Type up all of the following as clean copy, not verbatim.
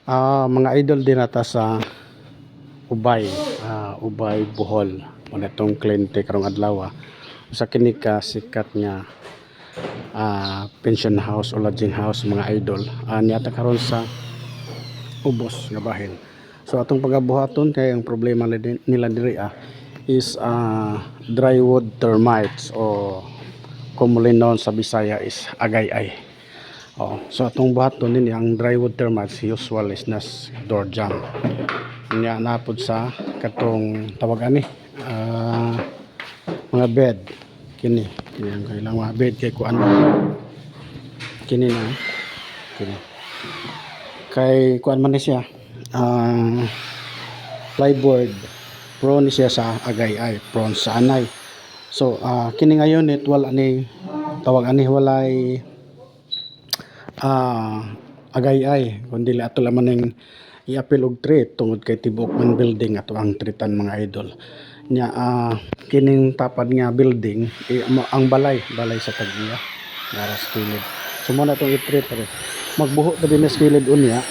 Mga idol din nata sa Ubay, Ubay Bohol. Muna itong kliyente karong adlaw. Sa kini ka sikat nga pension house o lodging house mga idol. Niyata karon sa ubos nga bahin. So atong pagabuhaton kay ang problema nila diri is drywood termites o commonly known sa Bisaya is agay-ay. So atong buhaton din ang drywood termites usual is nas door jam. Nya napod sa katong tawag ani mga bed kini ang kailang mga bed kay kuan kini na kini kay kuan man ni siya plyboard prone siya sa agay-ay, prone sa anay. So kini ngayon it wala ni tawag ani walay agay-ay kundi ato laman ning i-apil og treat tungod kay tibuok man building ato ang treatan mga idol nya. Kining tapad nga building ang balay sa tagniya para sa kilid. So mo na itong i-treat magbuho na din sa kilid unya.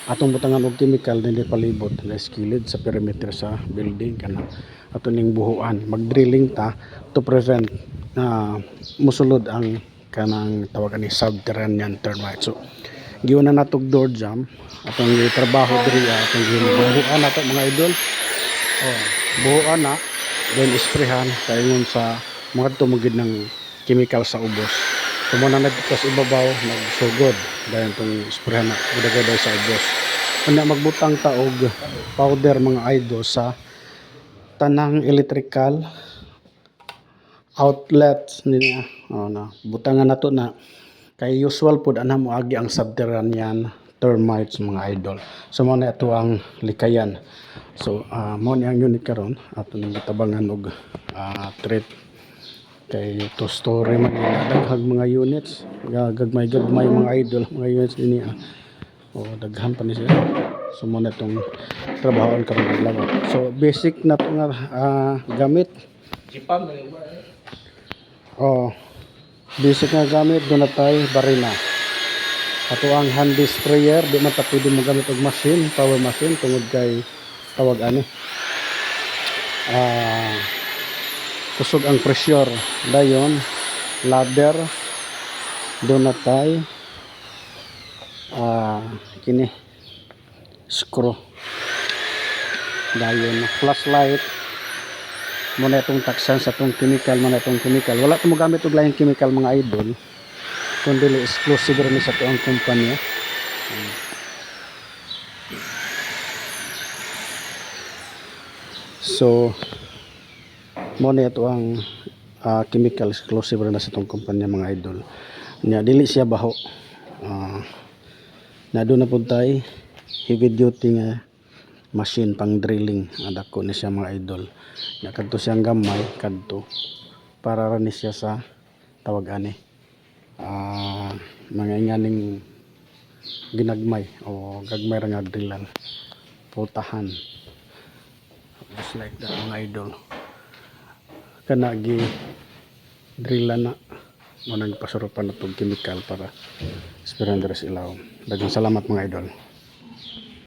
Atong butangan og chemical din palibot na skilid sa perimeter sa building kana ato ning buhuan mag-drilling ta to prevent musulod ang kanang tawagan ni subterranean termites. So giuna natog door jam atong trabaho diri atong buhuan nato mga idol. Buhuan na then isprehan kaingon sa mga tumugid ng chemical sa ubos. Tumo na nagtas ibabaw nagsugod dayon tong isprehan na gudagay sa ubos. Unya magbutang ta og powder mga idol sa tanang electrical outlets niya. Na butangan nato na kay usual pud ana mo agi ang subterranean termites mga idol. So mo na ito ang likayan. So mo ni ang unit karon ato ning gitabangan og treat kay to story man daghang mga units gagmay mga idol mga units ini daghan pa ni siya. So mo na itong trabahoan karon adlaw. So basic na to nga gamit basic nga gamit doon na tayo barina. Ato ang handy sprayer di man ta pwede mo gamit og machine, power machine tungod kay tawag ani kusog ang pressure. Dayon ladder doon na tayo kini screw. Dayon flashlight muna itong taksan sa itong chemical muna itong chemical. Wala ito mo gamit og laing chemical mga idol kundi exclusive rin sa ito ang kumpanya. So muna ito ang chemical exclusive rin sa itong kumpanya mga idol nya dili siya baho. Na doon na po tayo heavy duty nga machine pang drilling adako ni siya mga idol nya kadto siyang gamay kadto para ra ni siya sa tawag ani mga inganing ginagmay o gagmay ra nga drillan putahan just like that mga idol kana gi drillan na mo nagpasurupan na tong chemical para esperan sa ilaw. Daghang salamat mga idol.